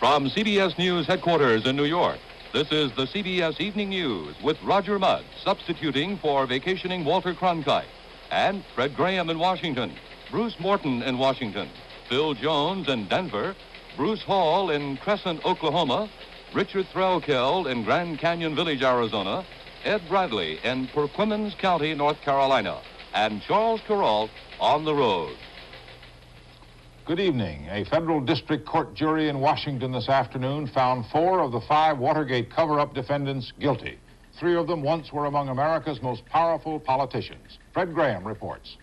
From CBS News headquarters in New York, this is the CBS Evening News with Roger Mudd substituting for vacationing Walter Cronkite, and Fred Graham in Washington, Bruce Morton in Washington, Phil Jones in Denver, Bruce Hall in Crescent, Oklahoma, Richard Threlkeld in Grand Canyon Village, Arizona, Ed Bradley in Perquimans County, North Carolina, and Charles Kuralt on the road. Good evening. A federal district court jury in Washington this afternoon found 4 of the 5 Watergate cover-up defendants guilty. 3 of them once were among America's most powerful politicians. Fred Graham reports.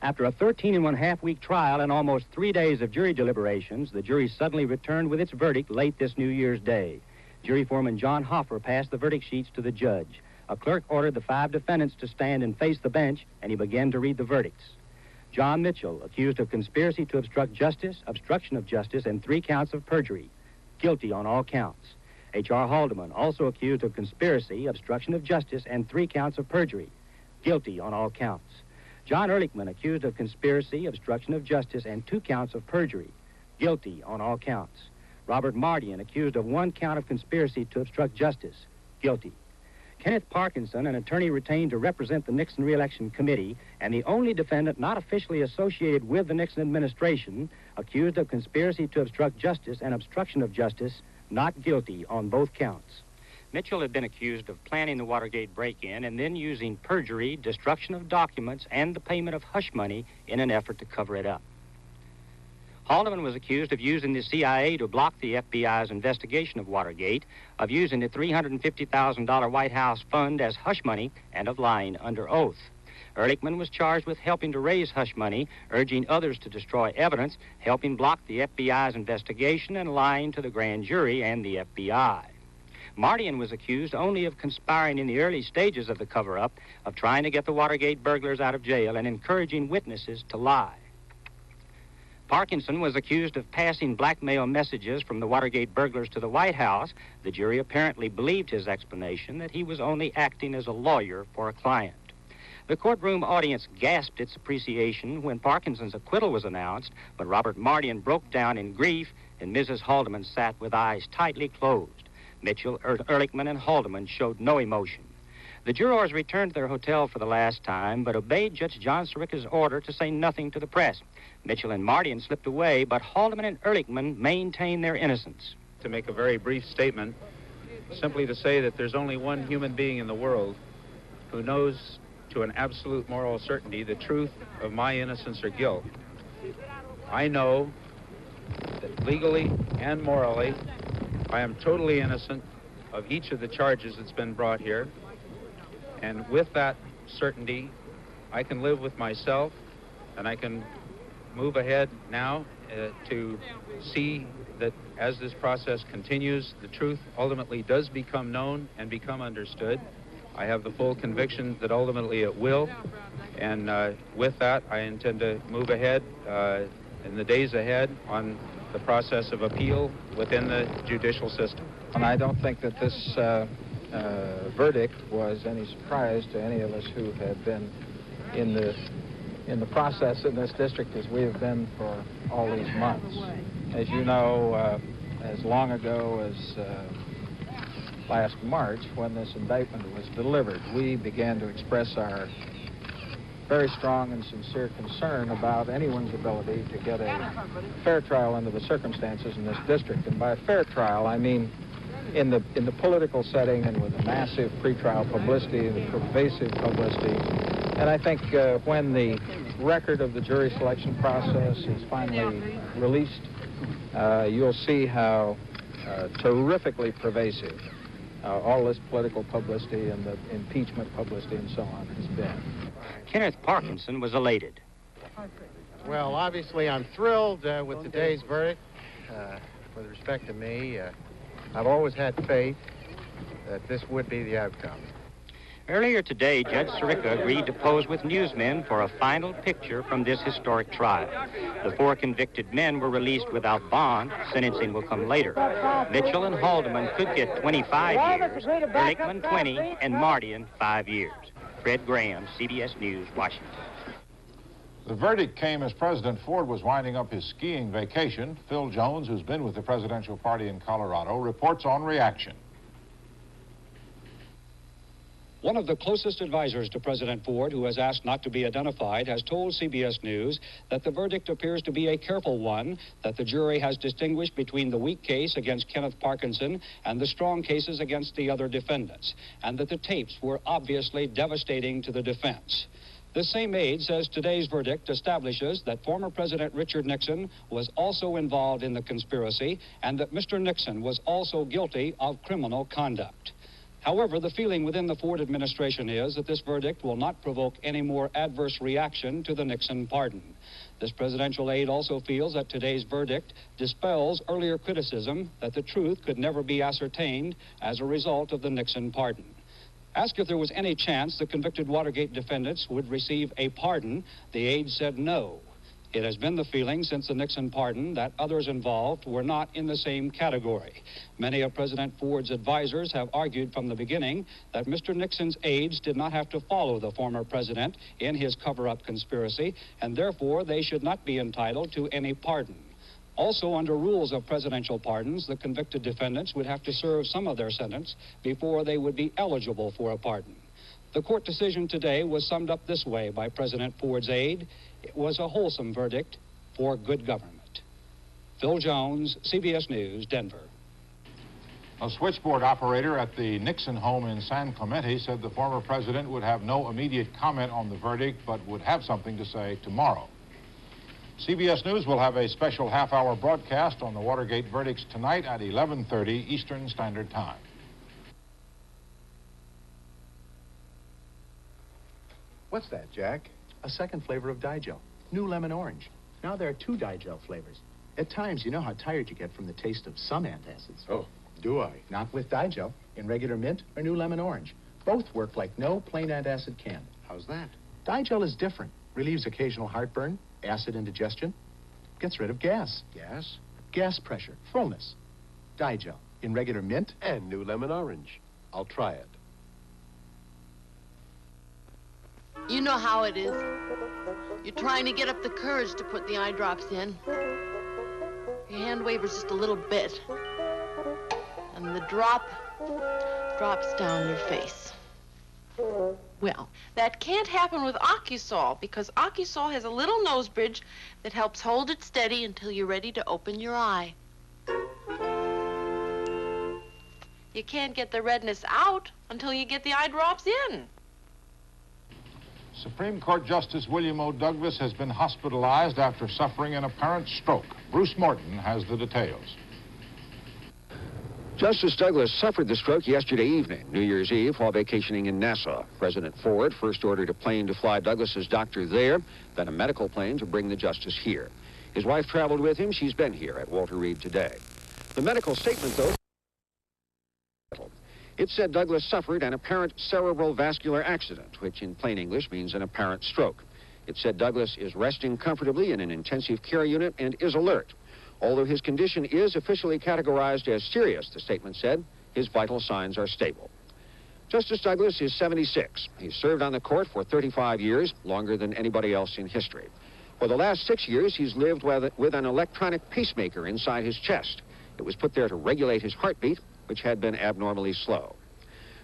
After a 13-and-1/2-week trial and almost 3 days of jury deliberations, the jury suddenly returned with its verdict late this New Year's Day. Jury foreman John Hoffer passed the verdict sheets to the judge. A clerk ordered the 5 defendants to stand and face the bench, and he began to read the verdicts. John Mitchell, accused of conspiracy to obstruct justice, obstruction of justice, and 3 counts of perjury. Guilty on all counts. H.R. Haldeman, also accused of conspiracy, obstruction of justice, and 3 counts of perjury. Guilty on all counts. John Ehrlichman, accused of conspiracy, obstruction of justice, and 2 counts of perjury. Guilty on all counts. Robert Mardian, accused of 1 count of conspiracy to obstruct justice. Guilty. Kenneth Parkinson, an attorney retained to represent the Nixon Re-Election Committee, and the only defendant not officially associated with the Nixon administration, accused of conspiracy to obstruct justice and obstruction of justice, not guilty on both counts. Mitchell had been accused of planning the Watergate break-in and then using perjury, destruction of documents, and the payment of hush money in an effort to cover it up. Haldeman was accused of using the CIA to block the FBI's investigation of Watergate, of using the $350,000 White House fund as hush money, and of lying under oath. Ehrlichman was charged with helping to raise hush money, urging others to destroy evidence, helping block the FBI's investigation, and lying to the grand jury and the FBI. Mardian was accused only of conspiring in the early stages of the cover-up, of trying to get the Watergate burglars out of jail and encouraging witnesses to lie. Parkinson was accused of passing blackmail messages from the Watergate burglars to the White House. The jury apparently believed his explanation that he was only acting as a lawyer for a client. The courtroom audience gasped its appreciation when Parkinson's acquittal was announced, but Robert Mardian broke down in grief, and Mrs. Haldeman sat with eyes tightly closed. Mitchell, Ehrlichman, and Haldeman showed no emotion. The jurors returned to their hotel for the last time, but obeyed Judge John Sirica's order to say nothing to the press. Mitchell and Mardian slipped away, but Haldeman and Ehrlichman maintained their innocence. To make a very brief statement, simply to say that there's only one human being in the world who knows to an absolute moral certainty the truth of my innocence or guilt. I know that legally and morally I am totally innocent of each of the charges that's been brought here. And with that certainty, I can live with myself, and I can move ahead now to see that as this process continues, the truth ultimately does become known and become understood. I have the full conviction that ultimately it will, and with that, I intend to move ahead in the days ahead on the process of appeal within the judicial system. And I don't think that this verdict was any surprise to any of us who have been in the process in this district as we have been for all these months. As you know, as long ago as last March, when this indictment was delivered, we began to express our very strong and sincere concern about anyone's ability to get a fair trial under the circumstances in this district. And by fair trial, I mean in the political setting and with the massive pretrial publicity, the pervasive publicity. And I think when the record of the jury selection process is finally released, you'll see how terrifically pervasive all this political publicity and the impeachment publicity and so on has been. Kenneth Parkinson was elated. Well, obviously I'm thrilled with today's verdict. With respect to me, I've always had faith that this would be the outcome. Earlier today, Judge Sirica agreed to pose with newsmen for a final picture from this historic trial. The 4 convicted men were released without bond. Sentencing will come later. Mitchell and Haldeman could get 25 years, Ehrlichman 20, and Mardian 5 years. Fred Graham, CBS News, Washington. The verdict came as President Ford was winding up his skiing vacation. Phil Jones, who's been with the presidential party in Colorado, reports on reaction. One of the closest advisors to President Ford, who has asked not to be identified, has told CBS News that the verdict appears to be a careful one, that the jury has distinguished between the weak case against Kenneth Parkinson and the strong cases against the other defendants, and that the tapes were obviously devastating to the defense. The same aide says today's verdict establishes that former President Richard Nixon was also involved in the conspiracy and that Mr. Nixon was also guilty of criminal conduct. However, the feeling within the Ford administration is that this verdict will not provoke any more adverse reaction to the Nixon pardon. This presidential aide also feels that today's verdict dispels earlier criticism that the truth could never be ascertained as a result of the Nixon pardon. Asked if there was any chance the convicted Watergate defendants would receive a pardon, the aide said no. It has been the feeling since the Nixon pardon that others involved were not in the same category. Many of President Ford's advisors have argued from the beginning that Mr. Nixon's aides did not have to follow the former president in his cover-up conspiracy, and therefore they should not be entitled to any pardon. Also, under rules of presidential pardons, the convicted defendants would have to serve some of their sentence before they would be eligible for a pardon. The court decision today was summed up this way by President Ford's aide: it was a wholesome verdict for good government. Phil Jones, CBS News, Denver. A switchboard operator at the Nixon home in San Clemente said the former president would have no immediate comment on the verdict, but would have something to say tomorrow. CBS News will have a special half-hour broadcast on the Watergate verdicts tonight at 11:30 Eastern Standard Time. What's that, Jack? A second flavor of Digel. New lemon orange. Now there are 2 Digel flavors. At times, you know how tired you get from the taste of some antacids. Oh, do I? Not with Digel. In regular mint or new lemon orange. Both work like no plain antacid can. How's that? Digel is different. Relieves occasional heartburn, acid indigestion. Gets rid of gas. Gas? Gas pressure, fullness. Digel. In regular mint And new lemon orange. I'll try it. You know how it is. You're trying to get up the courage to put the eye drops in. Your hand wavers just a little bit. And the drop drops down your face. Well, that can't happen with Ocusol because Ocusol has a little nose bridge that helps hold it steady until you're ready to open your eye. You can't get the redness out until you get the eye drops in. Supreme Court Justice William O. Douglas has been hospitalized after suffering an apparent stroke. Bruce Morton has the details. Justice Douglas suffered the stroke yesterday evening, New Year's Eve, while vacationing in Nassau. President Ford first ordered a plane to fly Douglas's doctor there, then a medical plane to bring the justice here. His wife traveled with him. She's been here at Walter Reed today. The medical statement, though, it said Douglas suffered an apparent cerebral vascular accident, which in plain English means an apparent stroke. It said Douglas is resting comfortably in an intensive care unit and is alert. Although his condition is officially categorized as serious, the statement said, his vital signs are stable. Justice Douglas is 76. He's served on the court for 35 years, longer than anybody else in history. For the last 6 years, he's lived with an electronic pacemaker inside his chest. It was put there to regulate his heartbeat, which had been abnormally slow.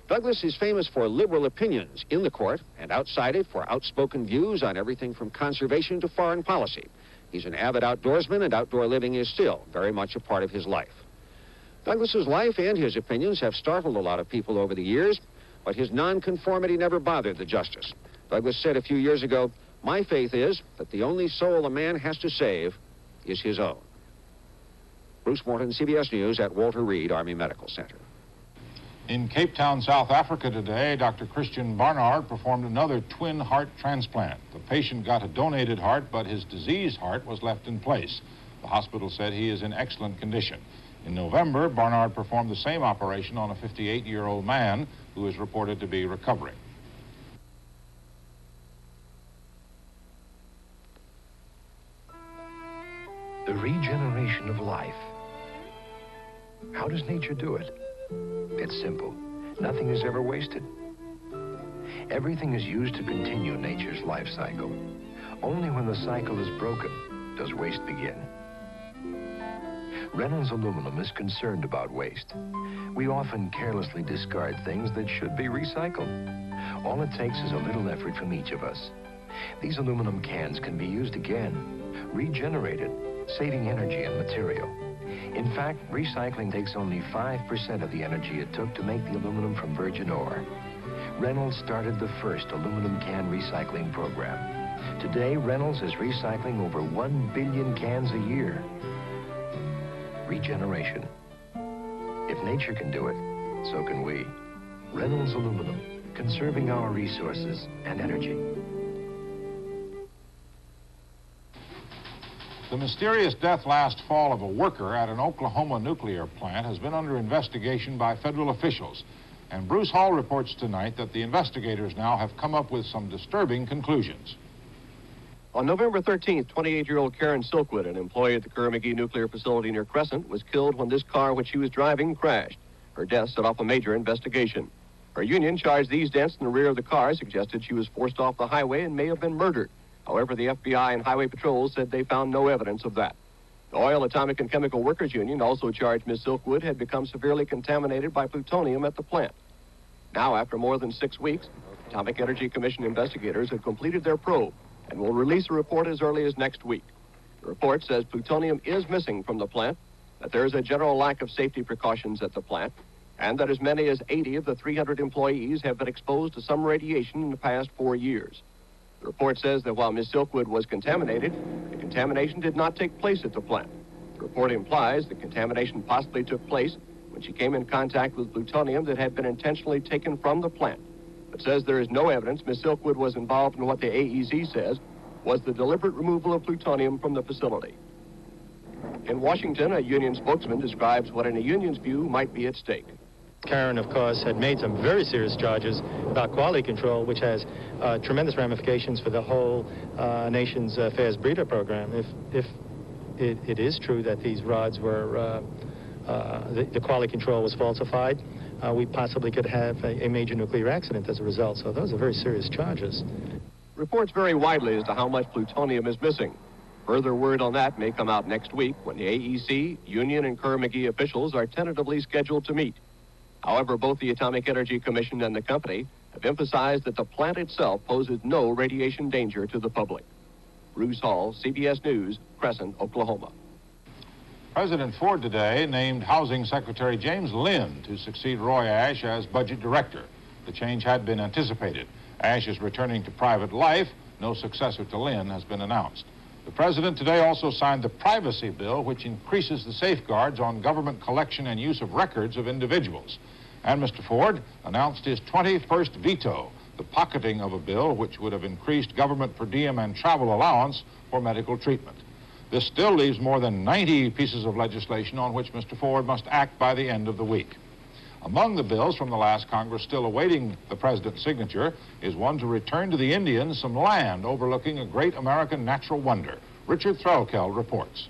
Douglas is famous for liberal opinions in the court and outside it for outspoken views on everything from conservation to foreign policy. He's an avid outdoorsman, and outdoor living is still very much a part of his life. Douglas's life and his opinions have startled a lot of people over the years, but his nonconformity never bothered the justice. Douglas said a few years ago, "My faith is that the only soul a man has to save is his own." Bruce Morton, CBS News at Walter Reed Army Medical Center. In Cape Town, South Africa today, Dr. Christian Barnard performed another twin heart transplant. The patient got a donated heart, but his diseased heart was left in place. The hospital said he is in excellent condition. In November, Barnard performed the same operation on a 58-year-old man who is reported to be recovering. The regeneration of life. How does nature do it? It's simple. Nothing is ever wasted. Everything is used to continue nature's life cycle. Only when the cycle is broken does waste begin. Reynolds Aluminum is concerned about waste. We often carelessly discard things that should be recycled. All it takes is a little effort from each of us. These aluminum cans can be used again, regenerated, saving energy and material. In fact, recycling takes only 5% of the energy it took to make the aluminum from virgin ore. Reynolds started the first aluminum can recycling program. Today, Reynolds is recycling over 1 billion cans a year. Regeneration. If nature can do it, so can we. Reynolds Aluminum, conserving our resources and energy. The mysterious death last fall of a worker at an Oklahoma nuclear plant has been under investigation by federal officials. And Bruce Hall reports tonight that the investigators now have come up with some disturbing conclusions. On November 13th, 28-year-old Karen Silkwood, an employee at the Kerr-McGee nuclear facility near Crescent, was killed when this car which she was driving crashed. Her death set off a major investigation. Her union charged these dents in the rear of the car, suggested she was forced off the highway and may have been murdered. However, the FBI and Highway Patrol said they found no evidence of that. The Oil, Atomic, and Chemical Workers Union also charged Ms. Silkwood had become severely contaminated by plutonium at the plant. Now, after more than 6 weeks, Atomic Energy Commission investigators have completed their probe and will release a report as early as next week. The report says plutonium is missing from the plant, that there is a general lack of safety precautions at the plant, and that as many as 80 of the 300 employees have been exposed to some radiation in the past 4 years. The report says that while Ms. Silkwood was contaminated, the contamination did not take place at the plant. The report implies the contamination possibly took place when she came in contact with plutonium that had been intentionally taken from the plant. It says there is no evidence Ms. Silkwood was involved in what the AEC says was the deliberate removal of plutonium from the facility. In Washington, a union spokesman describes what in a union's view might be at stake. Karen, of course, had made some very serious charges about quality control, which has tremendous ramifications for the whole nation's Fares breeder program. If it is true that these rods were, the quality control was falsified, we possibly could have a major nuclear accident as a result. So those are very serious charges. Reports vary widely as to how much plutonium is missing. Further word on that may come out next week when the AEC, union, and Kerr-McGee officials are tentatively scheduled to meet. However, both the Atomic Energy Commission and the company have emphasized that the plant itself poses no radiation danger to the public. Bruce Hall, CBS News, Crescent, Oklahoma. President Ford today named Housing Secretary James Lynn to succeed Roy Ashe as budget director. The change had been anticipated. Ashe is returning to private life. No successor to Lynn has been announced. The president today also signed the privacy bill, which increases the safeguards on government collection and use of records of individuals. And Mr. Ford announced his 21st veto, the pocketing of a bill which would have increased government per diem and travel allowance for medical treatment. This still leaves more than 90 pieces of legislation on which Mr. Ford must act by the end of the week. Among the bills from the last Congress still awaiting the president's signature is one to return to the Indians some land overlooking a great American natural wonder. Richard Threlkeld reports.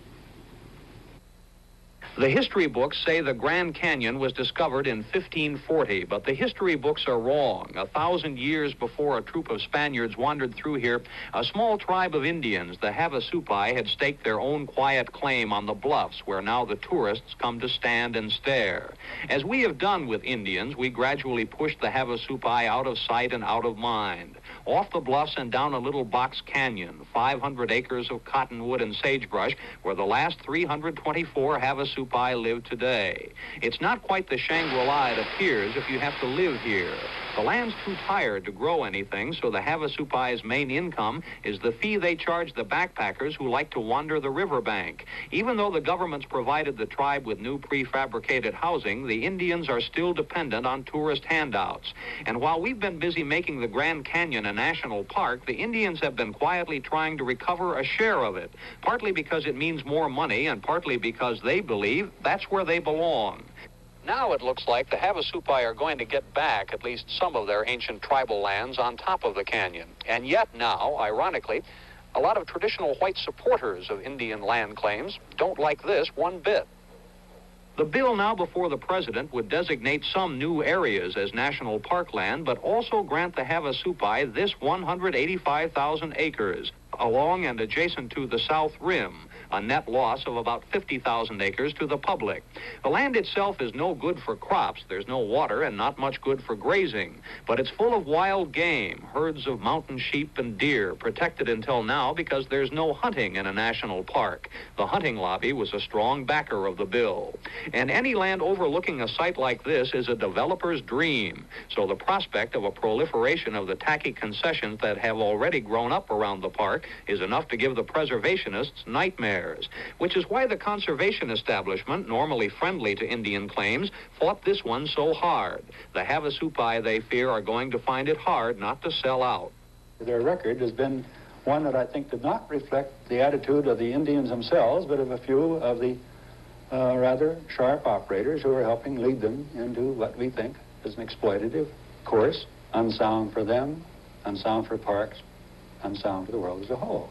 The history books say the Grand Canyon was discovered in 1540, but the history books are wrong. 1,000 years before a troop of Spaniards wandered through here, a small tribe of Indians, the Havasupai, had staked their own quiet claim on the bluffs where now the tourists come to stand and stare. As we have done with Indians, we gradually pushed the Havasupai out of sight and out of mind. Off the bluffs and down a little box canyon, 500 acres of cottonwood and sagebrush, where the last 324 Havasupai live today. It's not quite the Shangri-La it appears if you have to live here. The land's too tired to grow anything, so the Havasupai's main income is the fee they charge the backpackers who like to wander the riverbank. Even though the government's provided the tribe with new prefabricated housing, the Indians are still dependent on tourist handouts. And while we've been busy making the Grand Canyon a national park, the Indians have been quietly trying to recover a share of it, partly because it means more money and partly because they believe that's where they belong. Now it looks like the Havasupai are going to get back at least some of their ancient tribal lands on top of the canyon. And yet now, ironically, a lot of traditional white supporters of Indian land claims don't like this one bit. The bill now before the president would designate some new areas as national park land, but also grant the Havasupai this 185,000 acres. along and adjacent to the south rim, a net loss of about 50,000 acres to the public. The land itself is no good for crops. There's no water and not much good for grazing, but it's full of wild game, herds of mountain sheep and deer, protected until now because there's no hunting in a national park. The hunting lobby was a strong backer of the bill. And any land overlooking a site like this is a developer's dream. So the prospect of a proliferation of the tacky concessions that have already grown up around the park is enough to give the preservationists nightmares, which is why the conservation establishment, normally friendly to Indian claims, fought this one so hard. The Havasupai, they fear, are going to find it hard not to sell out. Their record has been one that I think did not reflect the attitude of the Indians themselves, but of a few of the rather sharp operators who are helping lead them into what we think is an exploitative course, unsound for them, unsound for parks, unsound for the world as a whole.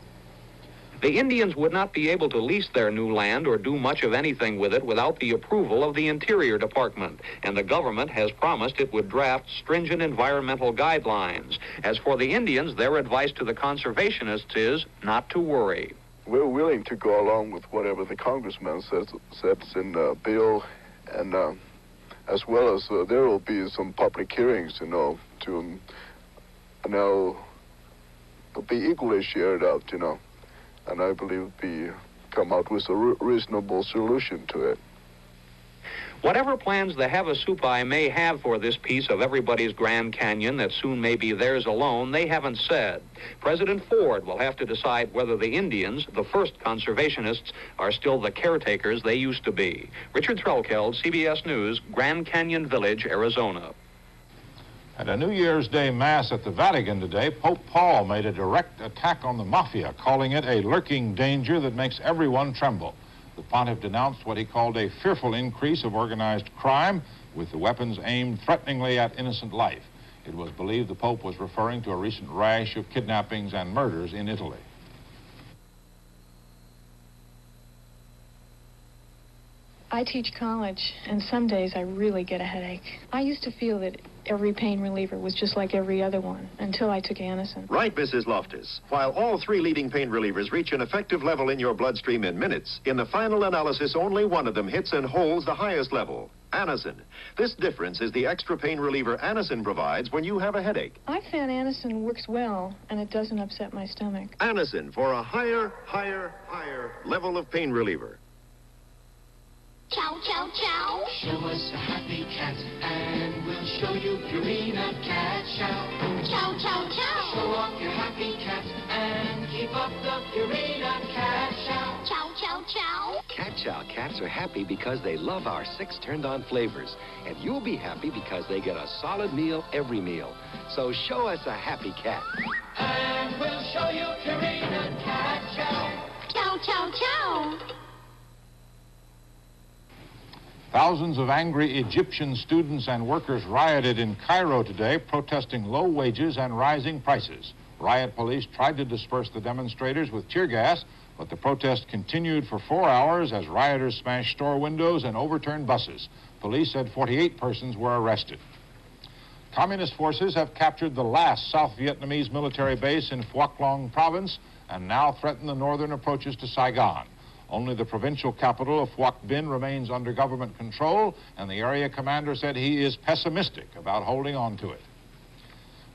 The Indians would not be able to lease their new land or do much of anything with it without the approval of the Interior Department, and the government has promised it would draft stringent environmental guidelines. As for the Indians, their advice to the conservationists is not to worry. We're willing to go along with whatever the congressman says in the bill, and as well as there will be some public hearings, to they'll be equally shared out, and I believe come out with a reasonable solution to it. Whatever plans the Havasupai may have for this piece of everybody's Grand Canyon that soon may be theirs alone, they haven't said. President Ford will have to decide whether the Indians, the first conservationists, are still the caretakers they used to be. Richard Threlkeld, CBS News, Grand Canyon Village, Arizona. At a New Year's Day Mass at the Vatican today, Pope Paul made a direct attack on the mafia, calling it a lurking danger that makes everyone tremble. The pontiff denounced what he called a fearful increase of organized crime, with the weapons aimed threateningly at innocent life. It was believed the Pope was referring to a recent rash of kidnappings and murders in Italy. I teach college, and some days I really get a headache. I used to feel that every pain reliever was just like every other one, until I took Anacin. Right, Mrs. Loftus. While all three leading pain relievers reach an effective level in your bloodstream in minutes, in the final analysis, only one of them hits and holds the highest level, Anacin. This difference is the extra pain reliever Anacin provides when you have a headache. I found Anacin works well, and it doesn't upset my stomach. Anacin for a higher level of pain reliever. Chow, chow, chow. Show us a happy cat, and we'll show you Purina Cat Chow. Chow, chow, chow. Show off your happy cat, and keep up the Purina Cat Chow. Chow, chow, chow. Cat Chow cats are happy because they love our 6 turned-on flavors. And you'll be happy because they get a solid meal every meal. So show us a happy cat. And we'll show you Purina Cat Chow. Chow, chow, chow. Thousands of angry Egyptian students and workers rioted in Cairo today, protesting low wages and rising prices. Riot police tried to disperse the demonstrators with tear gas, but the protest continued for 4 hours as rioters smashed store windows and overturned buses. Police said 48 persons were arrested. Communist forces have captured the last South Vietnamese military base in Phuoc Long province and now threaten the northern approaches to Saigon. Only the provincial capital of Phuoc Binh remains under government control, and the area commander said he is pessimistic about holding on to it.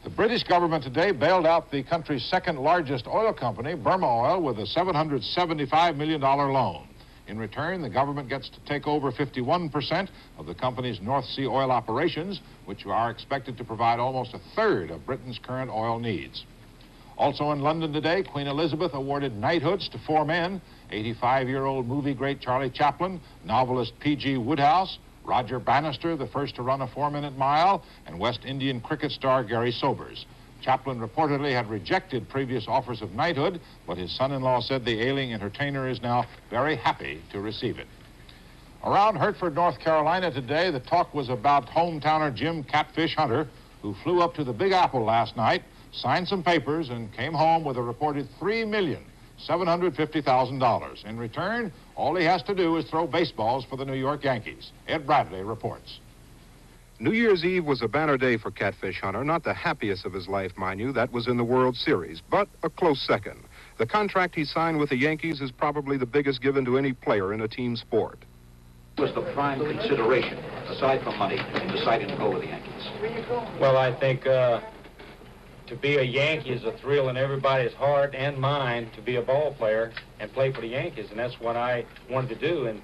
The British government today bailed out the country's second largest oil company, Burma Oil, with a $775 million loan. In return, the government gets to take over 51% of the company's North Sea oil operations, which are expected to provide almost a third of Britain's current oil needs. Also in London today, Queen Elizabeth awarded knighthoods to 4 men, 85-year-old movie great Charlie Chaplin, novelist P.G. Wodehouse, Roger Bannister, the first to run a 4-minute mile, and West Indian cricket star Gary Sobers. Chaplin reportedly had rejected previous offers of knighthood, but his son-in-law said the ailing entertainer is now very happy to receive it. Around Hertford, North Carolina today, the talk was about hometowner Jim Catfish Hunter, who flew up to the Big Apple last night, signed some papers, and came home with a reported $3,750,000. In return, all he has to do is throw baseballs for the New York Yankees. Ed Bradley reports. New Year's Eve was a banner day for Catfish Hunter. Not the happiest of his life, mind you. That was in the World Series, but a close second. The contract he signed with the Yankees is probably the biggest given to any player in a team sport. What was the prime consideration, aside from money, in deciding to go with the Yankees? Well, I think to be a Yankee is a thrill in everybody's heart and mind to be a ball player and play for the Yankees, and that's what I wanted to do. And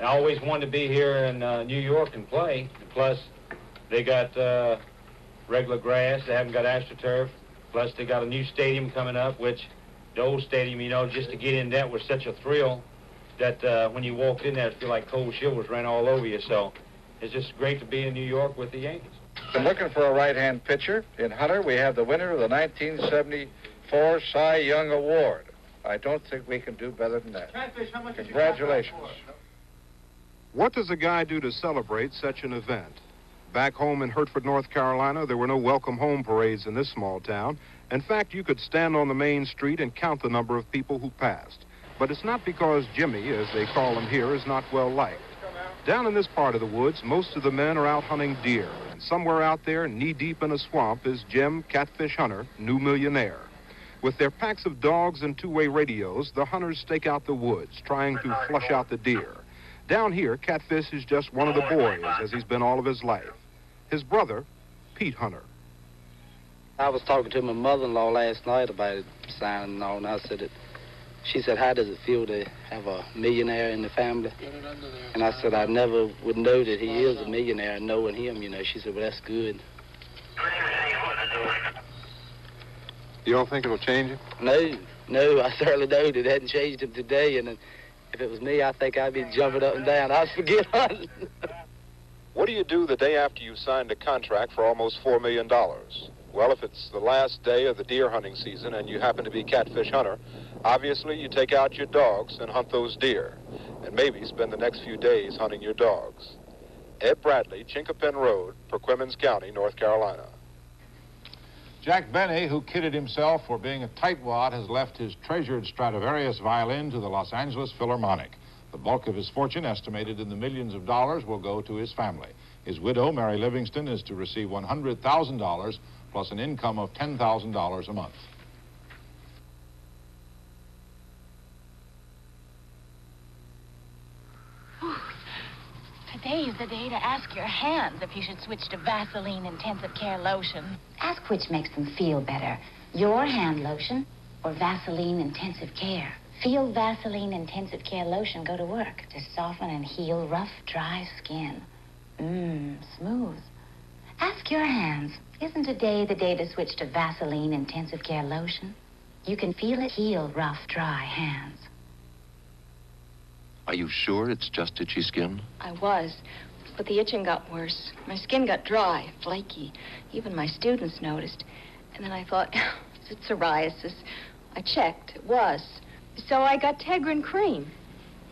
I always wanted to be here in New York and play. Plus, they got regular grass. They haven't got AstroTurf. Plus, they got a new stadium coming up, which the old stadium, you know, just to get in that was such a thrill that when you walked in there, it felt like cold shivers ran all over you. So it's just great to be in New York with the Yankees. Been looking for a right-hand pitcher. In Hunter, we have the winner of the 1974 Cy Young Award. I don't think we can do better than that. Congratulations. What does a guy do to celebrate such an event? Back home in Hertford, North Carolina, there were no welcome home parades in this small town. In fact, you could stand on the main street and count the number of people who passed. But it's not because Jimmy, as they call him here, is not well liked. Down in this part of the woods, most of the men are out hunting deer. And somewhere out there, knee-deep in a swamp, is Jim Catfish Hunter, new millionaire. With their packs of dogs and two-way radios, the hunters stake out the woods, trying to flush out the deer. Down here, Catfish is just one of the boys, as he's been all of his life. His brother, Pete Hunter. I was talking to my mother-in-law last night about it, signing and all, and I said that. She said, how does it feel to have a millionaire in the family? And I said, I never would know that he is a millionaire knowing him, you know. She said, well, that's good. You don't think it'll change him? No, I certainly don't. It hadn't changed him today, and if it was me, I think I'd be jumping up and down. I'd forget hunting. What do you do the day after you've signed a contract for almost $4 million? Well, if it's the last day of the deer hunting season and you happen to be Catfish Hunter, obviously you take out your dogs and hunt those deer, and maybe spend the next few days hunting your dogs. Ed Bradley, Chinquapin Road, Perquimans County, North Carolina. Jack Benny, who kidded himself for being a tightwad, has left his treasured Stradivarius violin to the Los Angeles Philharmonic. The bulk of his fortune, estimated in the millions of dollars, will go to his family. His widow, Mary Livingston, is to receive $100,000 plus an income of $10,000 a month. Today is the day to ask your hands if you should switch to Vaseline Intensive Care Lotion. Ask which makes them feel better, your hand lotion or Vaseline Intensive Care. Feel Vaseline Intensive Care Lotion go to work to soften and heal rough, dry skin. Smooth. Ask your hands, isn't today the day to switch to Vaseline Intensive Care Lotion? You can feel it heal rough, dry hands. Are you sure it's just itchy skin? I was, but the itching got worse. My skin got dry, flaky. Even my students noticed. And then I thought, is it psoriasis? I checked. It was. So I got Tegrin cream.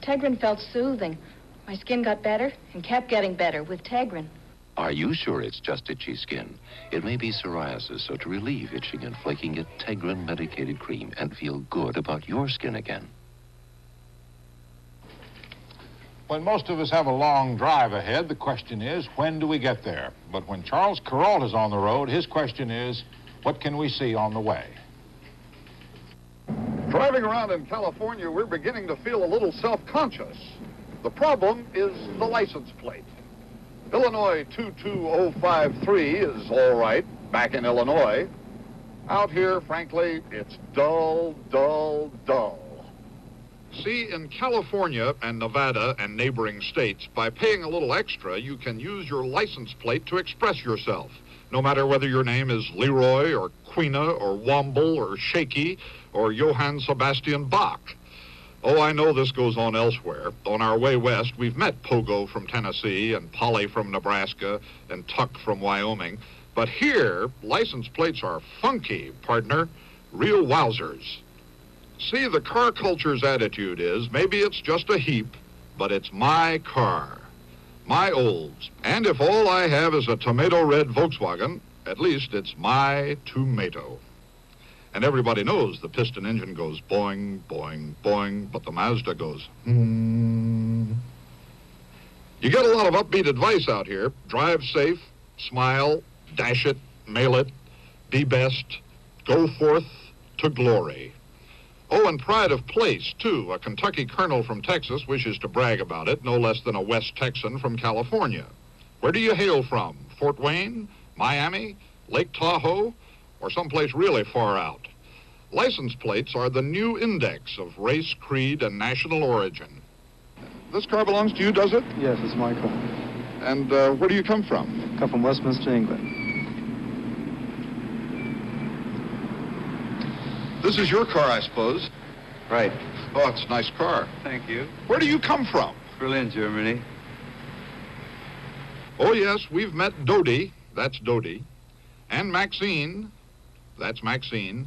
Tegrin felt soothing. My skin got better and kept getting better with Tegrin. Are you sure it's just itchy skin? It may be psoriasis, so to relieve itching and flaking, get Tegrin medicated cream and feel good about your skin again. When most of us have a long drive ahead, the question is, when do we get there? But when Charles Kuralt is on the road, his question is, what can we see on the way? Driving around in California, we're beginning to feel a little self-conscious. The problem is the license plate. Illinois 22053 is all right, back in Illinois. Out here, frankly, it's dull, dull, dull. See, in California and Nevada and neighboring states, by paying a little extra, you can use your license plate to express yourself. No matter whether your name is Leroy or Quina or Womble or Shaky or Johann Sebastian Bach. Oh, I know this goes on elsewhere. On our way west, we've met Pogo from Tennessee and Polly from Nebraska and Tuck from Wyoming. But here, license plates are funky, partner, real wowzers. See, the car culture's attitude is, maybe it's just a heap, but it's my car, my Olds. And if all I have is a tomato red Volkswagen, at least it's my tomato. And everybody knows the piston engine goes boing, boing, boing, but the Mazda goes, You get a lot of upbeat advice out here. Drive safe, smile, dash it, mail it, be best, go forth to glory. Oh, and pride of place, too. A Kentucky colonel from Texas wishes to brag about it, no less than a West Texan from California. Where do you hail from? Fort Wayne? Miami? Lake Tahoe? Or someplace really far out? License plates are the new index of race, creed, and national origin. This car belongs to you, does it? Yes, it's my car. And where do you come from? I come from Westminster, England. This is your car, I suppose. Right. Oh, it's a nice car. Thank you. Where do you come from? Berlin, Germany. Oh, yes, we've met Dodie, that's Dodie, and Maxine, that's Maxine.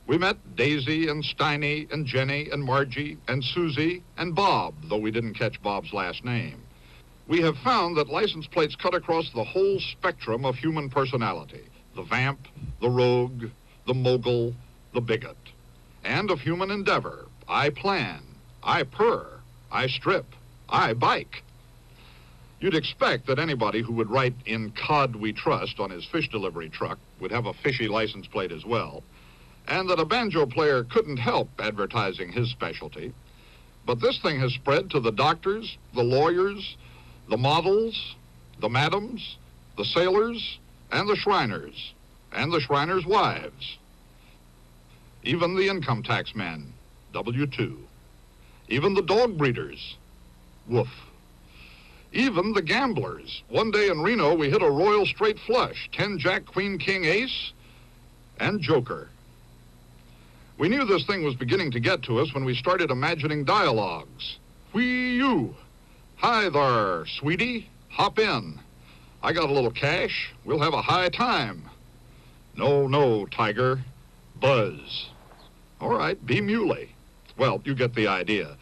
We met Daisy and Steiny and Jenny and Margie and Susie and Bob, though we didn't catch Bob's last name. We have found that license plates cut across the whole spectrum of human personality. The vamp, the rogue, the mogul, the bigot. And of human endeavor. I plan, I purr, I strip, I bike. You'd expect that anybody who would write "In Cod We Trust" on his fish delivery truck would have a fishy license plate as well, and that a banjo player couldn't help advertising his specialty. But this thing has spread to the doctors, the lawyers, the models, the madams, the sailors, and the Shriners wives. Even the income tax men, W-2. Even the dog breeders, woof. Even the gamblers. One day in Reno, we hit a royal straight flush, 10 Jack, Queen, King, Ace, and Joker. We knew this thing was beginning to get to us when we started imagining dialogues. Whee you. Hi there, sweetie. Hop in. I got a little cash. We'll have a high time. No, Tiger. Buzz. All right, be muley. Well, you get the idea.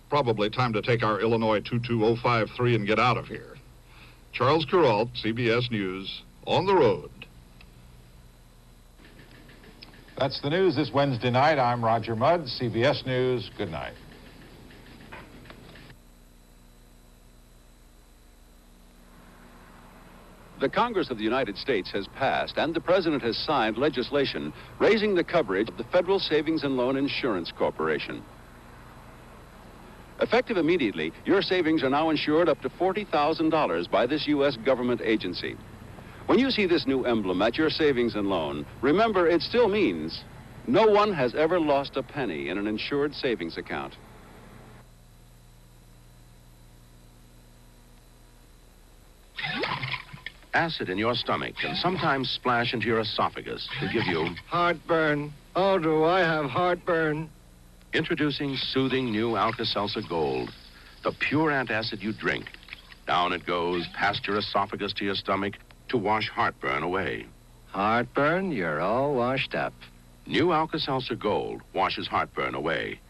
Probably time to take our Illinois 22053 and get out of here. Charles Kuralt, CBS News, on the road. That's the news this Wednesday night. I'm Roger Mudd, CBS News. Good night. The Congress of the United States has passed and the President has signed legislation raising the coverage of the Federal Savings and Loan Insurance Corporation. Effective immediately, your savings are now insured up to $40,000 by this U.S. government agency. When you see this new emblem at your savings and loan, remember it still means no one has ever lost a penny in an insured savings account. Acid in your stomach can sometimes splash into your esophagus to give you Heartburn. Oh, do I have heartburn? Introducing soothing new Alka-Seltzer Gold, the pure antacid you drink. Down it goes, past your esophagus to your stomach to wash heartburn away. Heartburn? You're all washed up. New Alka-Seltzer Gold washes heartburn away.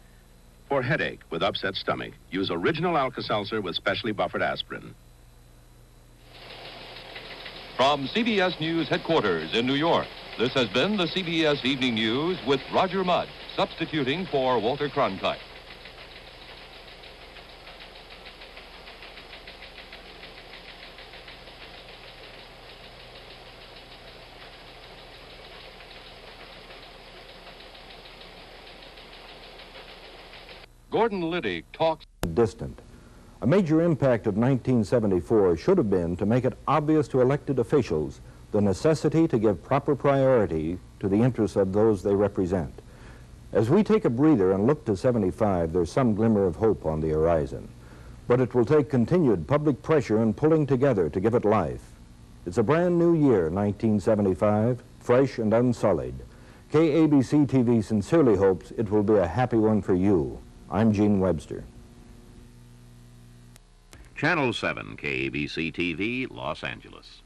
For headache with upset stomach, use original Alka-Seltzer with specially buffered aspirin. From CBS News headquarters in New York, this has been the CBS Evening News with Roger Mudd, substituting for Walter Cronkite. Gordon Liddy talks distant. A major impact of 1974 should have been to make it obvious to elected officials the necessity to give proper priority to the interests of those they represent. As we take a breather and look to 75, there's some glimmer of hope on the horizon. But it will take continued public pressure and pulling together to give it life. It's a brand new year, 1975, fresh and unsullied. KABC-TV sincerely hopes it will be a happy one for you. I'm Gene Webster. Channel 7, KABC-TV, Los Angeles.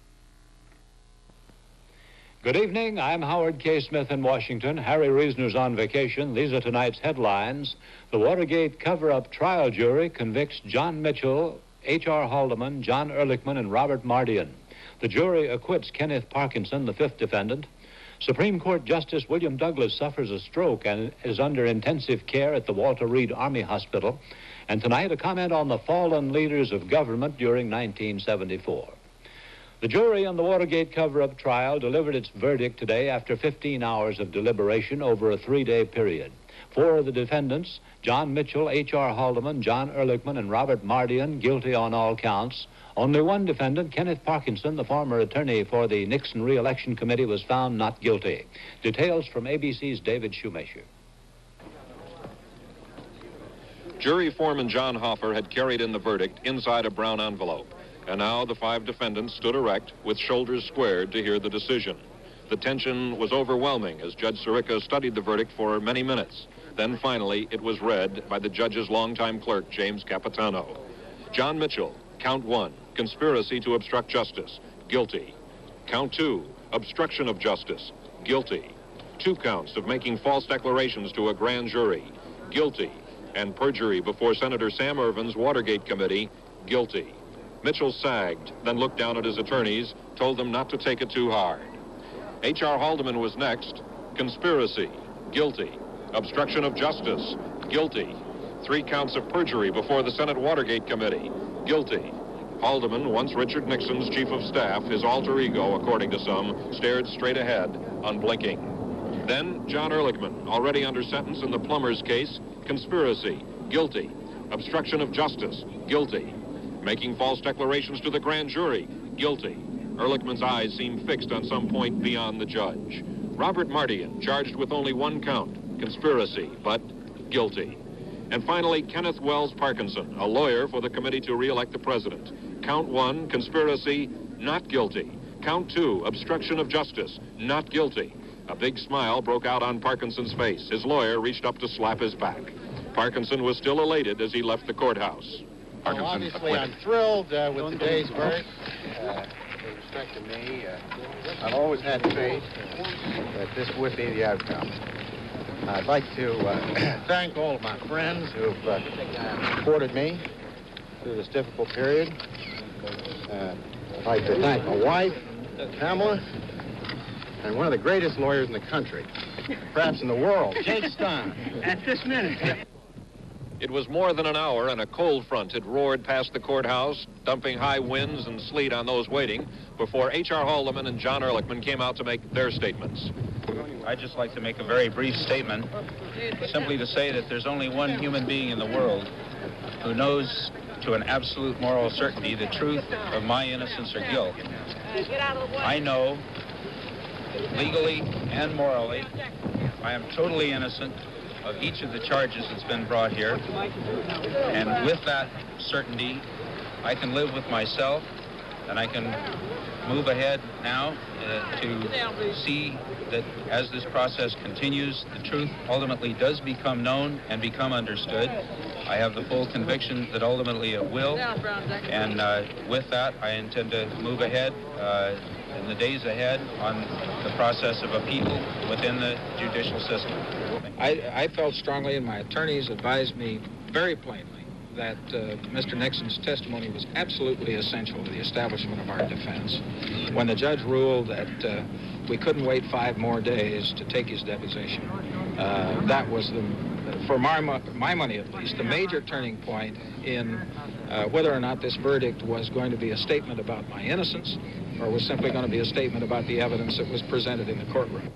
Good evening. I'm Howard K. Smith in Washington. Harry Reasoner's on vacation. These are tonight's headlines. The Watergate cover-up trial jury convicts John Mitchell, H.R. Haldeman, John Ehrlichman, and Robert Mardian. The jury acquits Kenneth Parkinson, the fifth defendant. Supreme Court Justice William Douglas suffers a stroke and is under intensive care at the Walter Reed Army Hospital. And tonight, a comment on the fallen leaders of government during 1974. The jury on the Watergate cover-up trial delivered its verdict today after 15 hours of deliberation over a 3-day period. Four of the defendants, John Mitchell, H.R. Haldeman, John Ehrlichman, and Robert Mardian, guilty on all counts. Only one defendant, Kenneth Parkinson, the former attorney for the Nixon Re-Election Committee, was found not guilty. Details from ABC's David Shoemaker. Jury foreman John Hoffer had carried in the verdict inside a brown envelope. And now the five defendants stood erect with shoulders squared to hear the decision. The tension was overwhelming as Judge Sirica studied the verdict for many minutes. Then finally, it was read by the judge's longtime clerk, James Capitano. John Mitchell, count 1, conspiracy to obstruct justice, guilty. Count 2, obstruction of justice, guilty. 2 counts of making false declarations to a grand jury, guilty. And perjury before Senator Sam Ervin's Watergate Committee, guilty. Mitchell sagged, then looked down at his attorneys, told them not to take it too hard. H.R. Haldeman was next, conspiracy, guilty. Obstruction of justice, guilty. 3 counts of perjury before the Senate Watergate Committee, guilty. Haldeman, once Richard Nixon's chief of staff, his alter ego, according to some, stared straight ahead, unblinking. Then John Ehrlichman, already under sentence in the Plumbers case, conspiracy, guilty. Obstruction of justice, guilty. Making false declarations to the grand jury, guilty. Ehrlichman's eyes seemed fixed on some point beyond the judge. Robert Mardian, charged with only 1 count, conspiracy, but guilty. And finally, Kenneth Wells Parkinson, a lawyer for the committee to re-elect the president. Count 1, conspiracy, not guilty. Count 2, obstruction of justice, not guilty. A big smile broke out on Parkinson's face. His lawyer reached up to slap his back. Parkinson was still elated as he left the courthoase. Well, obviously, I'm thrilled with today's verdict. With respect to me, I've always had faith that this would be the outcome. I'd like to thank all of my friends who've supported me through this difficult period. I'd like to thank my wife, Pamela, and one of the greatest lawyers in the country, perhaps in the world, Jake Stein. At this minute. It was more than an hour, and a cold front had roared past the courthouse, dumping high winds and sleet on those waiting, before H.R. Haldeman and John Ehrlichman came out to make their statements. I'd just like to make a very brief statement, simply to say that there's only one human being in the world who knows to an absolute moral certainty the truth of my innocence or guilt. I know, legally and morally, I am totally innocent of each of the charges that's been brought here. And with that certainty, I can live with myself, and I can move ahead now to see that as this process continues, the truth ultimately does become known and become understood. I have the full conviction that ultimately it will. And with that, I intend to move ahead in the days ahead on the process of appeal within the judicial system. I felt strongly, and my attorneys advised me very plainly, that Mr. Nixon's testimony was absolutely essential to the establishment of our defense. When the judge ruled that we couldn't wait 5 more days to take his deposition, that was, for my money at least, the major turning point in whether or not this verdict was going to be a statement about my innocence or was simply going to be a statement about the evidence that was presented in the courtroom.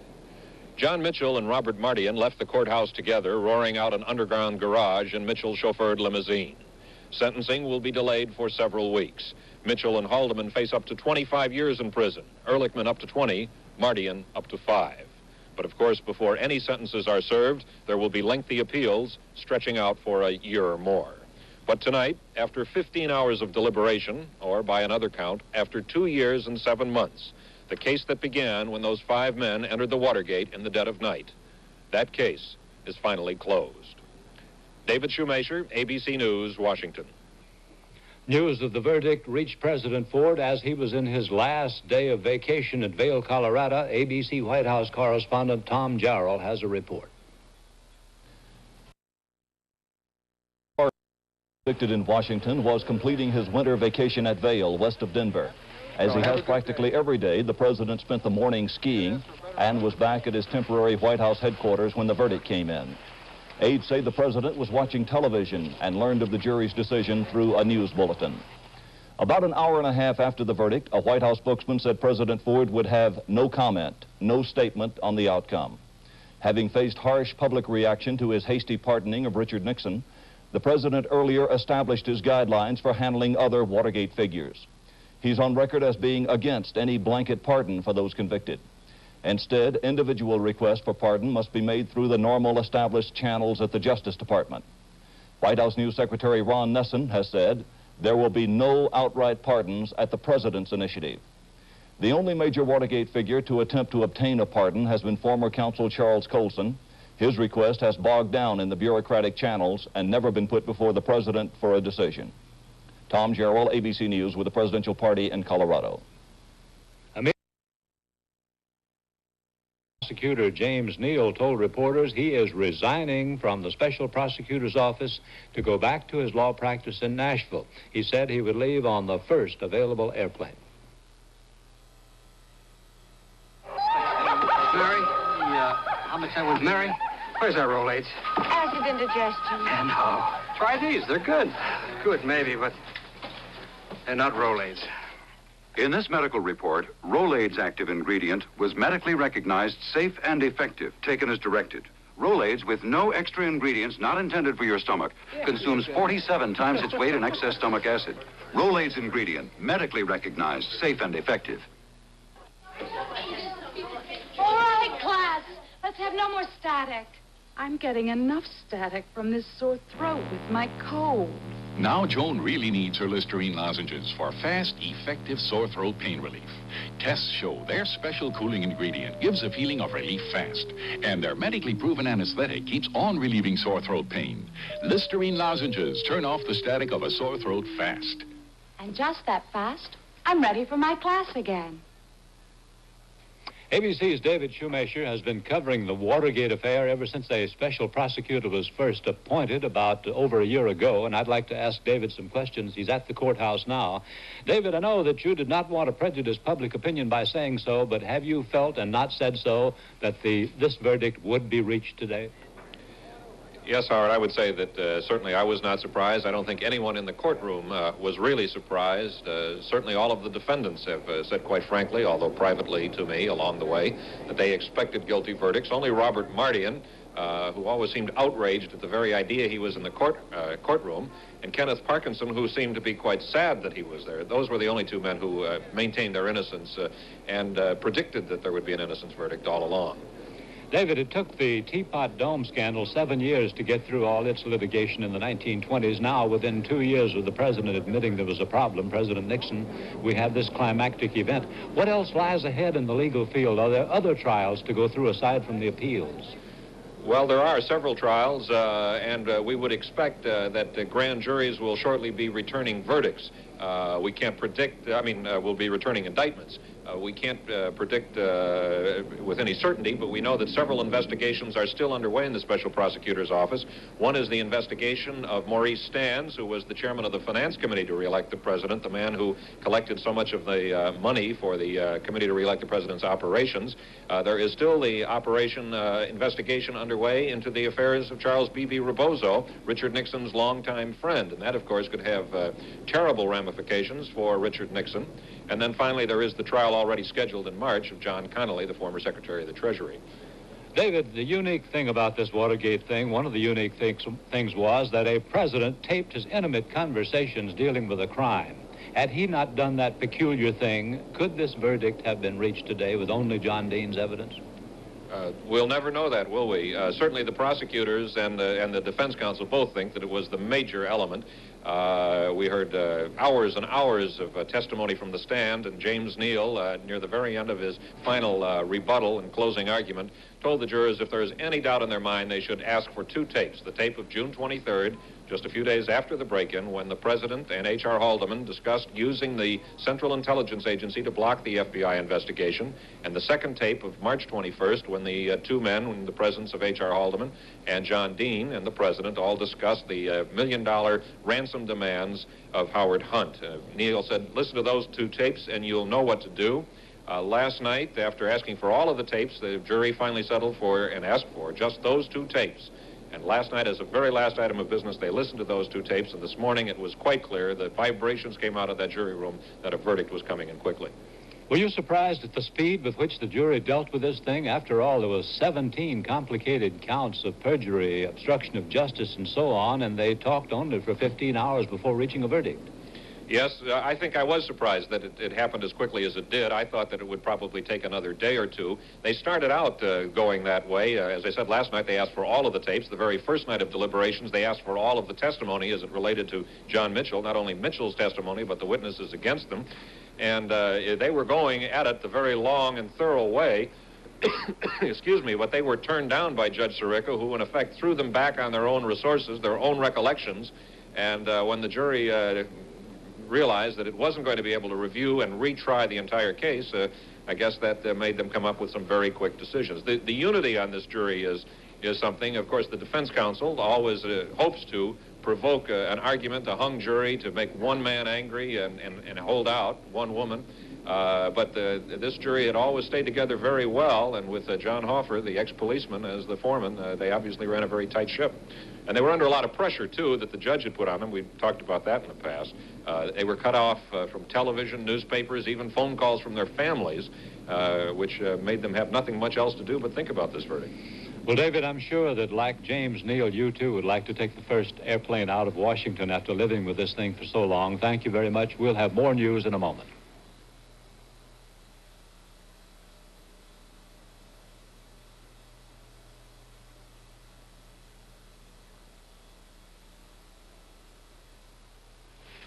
John Mitchell and Robert Mardian left the courthouse together, roaring out an underground garage in Mitchell's chauffeured limousine. Sentencing will be delayed for several weeks. Mitchell and Haldeman face up to 25 years in prison, Ehrlichman up to 20, Mardian up to 5. But of course, before any sentences are served, there will be lengthy appeals stretching out for a year or more. But tonight, after 15 hours of deliberation, or by another count, after 2 years and 7 months, the case that began when those 5 men entered the Watergate in the dead of night, that case is finally closed. David Shoemaker, ABC News, Washington. News of the verdict reached President Ford as he was in his last day of vacation at Vail, Colorado. ABC White House correspondent Tom Jarrell has a report. Convicted in Washington was completing his winter vacation at Vail, west of Denver. As he has practically every day, the president spent the morning skiing and was back at his temporary White House headquarters when the verdict came in. Aides say the president was watching television and learned of the jury's decision through a news bulletin. About an hour and a half after the verdict, a White House spokesman said President Ford would have no comment, no statement on the outcome. Having faced harsh public reaction to his hasty pardoning of Richard Nixon, the president earlier established his guidelines for handling other Watergate figures. He's on record as being against any blanket pardon for those convicted. Instead, individual requests for pardon must be made through the normal established channels at the Justice Department. White House News Secretary Ron Nessen has said there will be no outright pardons at the president's initiative. The only major Watergate figure to attempt to obtain a pardon has been former counsel Charles Colson. His request has bogged down in the bureaucratic channels and never been put before the president for a decision. Tom Jarrell, ABC News, with the presidential party in Colorado. Prosecutor James Neal told reporters he is resigning from the special prosecutor's office to go back to his law practice in Nashville. He said he would leave on the first available airplane. Mary, how much I was Mary? Where's our Rolaids? Acid indigestion. No. Try these. They're good. Good, maybe, but they're not Rolaids. In this medical report, Rolaids active ingredient was medically recognized safe and effective, taken as directed. Rolaids, with no extra ingredients not intended for your stomach, consumes 47 times its weight in excess stomach acid. Rolaids ingredient, medically recognized, safe and effective. All right, class. Let's have no more static. I'm getting enough static from this sore throat with my cold. Now Joan really needs her Listerine lozenges for fast, effective sore throat pain relief. Tests show their special cooling ingredient gives a feeling of relief fast, and their medically proven anesthetic keeps on relieving sore throat pain. Listerine lozenges turn off the static of a sore throat fast. And just that fast, I'm ready for my class again. ABC's David Shoemaker has been covering the Watergate affair ever since a special prosecutor was first appointed about over a year ago, and I'd like to ask David some questions. He's at the courthouse now. David, I know that you did not want to prejudice public opinion by saying so, but have you felt and not said so that this verdict would be reached today? Yes, Howard, I would say that certainly I was not surprised. I don't think anyone in the courtroom was really surprised. Certainly all of the defendants have said, quite frankly, although privately to me along the way, that they expected guilty verdicts. Only Robert Mardian, who always seemed outraged at the very idea he was in the courtroom, and Kenneth Parkinson, who seemed to be quite sad that he was there. Those were the only two men who maintained their innocence and predicted that there would be an innocence verdict all along. David, it took the Teapot Dome scandal 7 years to get through all its litigation in the 1920s. Now, within 2 years of the president admitting there was a problem, President Nixon, we have this climactic event. What else lies ahead in the legal field? Are there other trials to go through aside from the appeals? Well, there are several trials, and we would expect that grand juries will shortly be returning verdicts. We can't predict, will be returning indictments. We can't predict with any certainty, but we know that several investigations are still underway in the Special Prosecutor's Office. One is the investigation of Maurice Stans, who was the chairman of the Finance Committee to re-elect the president, the man who collected so much of the money for the committee to re-elect the president's operations. There is still the investigation underway into the affairs of Charles B.B. Rebozo, Richard Nixon's longtime friend, and that, of course, could have terrible ramifications for Richard Nixon. And then finally, there is the trial already scheduled in March of John Connally, the former Secretary of the Treasury. David, the unique thing about this Watergate thing, one of the unique things was that a president taped his intimate conversations dealing with a crime. Had he not done that peculiar thing, could this verdict have been reached today with only John Dean's evidence? We'll never know that, will we? Certainly the prosecutors and the defense counsel both think that it was the major element. We heard hours and hours of testimony from the stand, and James Neal, near the very end of his final rebuttal and closing argument, told the jurors if there is any doubt in their mind, they should ask for two tapes. The tape of June 23rd, just a few days after the break-in, when the president and H.R. Haldeman discussed using the Central Intelligence Agency to block the FBI investigation, and the second tape of March 21st, when the two men, in the presence of H.R. Haldeman and John Dean and the president, all discussed the $1 million ransom demands of Howard Hunt. Neal said, listen to those two tapes and you'll know what to do. Last night, after asking for all of the tapes, the jury finally settled for and asked for just those two tapes. And last night, as a very last item of business, they listened to those two tapes, and this morning it was quite clear, the vibrations came out of that jury room, that a verdict was coming in quickly. Were you surprised at the speed with which the jury dealt with this thing? After all, there was 17 complicated counts of perjury, obstruction of justice, and so on, and they talked only for 15 hours before reaching a verdict. Yes, I think I was surprised that it happened as quickly as it did. I thought that it would probably take another day or two. They started out going that way. As I said last night, they asked for all of the tapes. The very first night of deliberations, they asked for all of the testimony as it related to John Mitchell, not only Mitchell's testimony, but the witnesses against them. And they were going at it the very long and thorough way. Excuse me, but they were turned down by Judge Sirica, who in effect threw them back on their own resources, their own recollections. And when the jury realized that it wasn't going to be able to review and retry the entire case, I guess that made them come up with some very quick decisions. The unity on this jury is something. Of course, the defense counsel always hopes to provoke an argument, a hung jury, to make one man angry and hold out one woman. But this jury had always stayed together very well, and with John Hoffer, the ex-policeman, as the foreman, they obviously ran a very tight ship. And they were under a lot of pressure, too, that the judge had put on them. We've talked about that in the past. They were cut off from television, newspapers, even phone calls from their families, which made them have nothing much else to do but think about this verdict. Well, David, I'm sure that, like James Neal, you, too, would like to take the first airplane out of Washington after living with this thing for so long. Thank you very much. We'll have more news in a moment.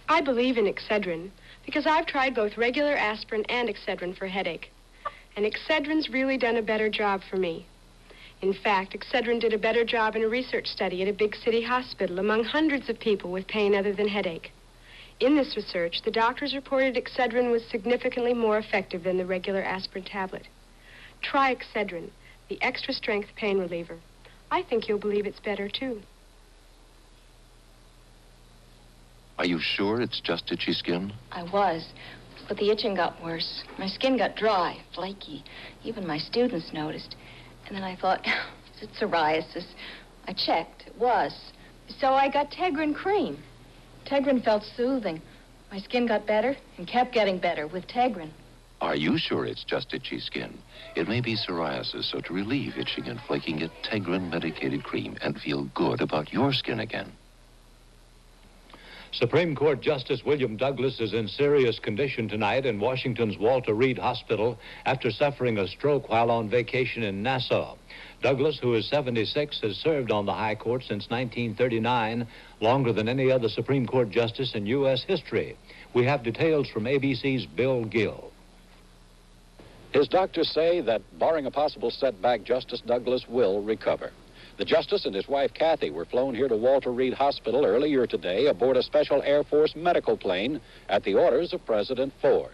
I believe in Excedrin because I've tried both regular aspirin and Excedrin for headache. And Excedrin's really done a better job for me. In fact, Excedrin did a better job in a research study at a big city hospital among hundreds of people with pain other than headache. In this research, the doctors reported Excedrin was significantly more effective than the regular aspirin tablet. Try Excedrin, the extra-strength pain reliever. I think you'll believe it's better, too. Are you sure it's just itchy skin? I was, but the itching got worse. My skin got dry, flaky. Even my students noticed. And then I thought, is it psoriasis? I checked. It was. So I got Tegrin cream. Tegrin felt soothing. My skin got better and kept getting better with Tegrin. Are you sure it's just itchy skin? It may be psoriasis, so to relieve itching and flaking, get Tegrin medicated cream and feel good about your skin again. Supreme Court Justice William Douglas is in serious condition tonight in Washington's Walter Reed Hospital after suffering a stroke while on vacation in Nassau. Douglas, who is 76, has served on the High Court since 1939, longer than any other Supreme Court justice in U.S. history. We have details from ABC's Bill Gill. His doctors say that, barring a possible setback, Justice Douglas will recover. The justice and his wife, Kathy, were flown here to Walter Reed Hospital earlier today aboard a special Air Force medical plane at the orders of President Ford.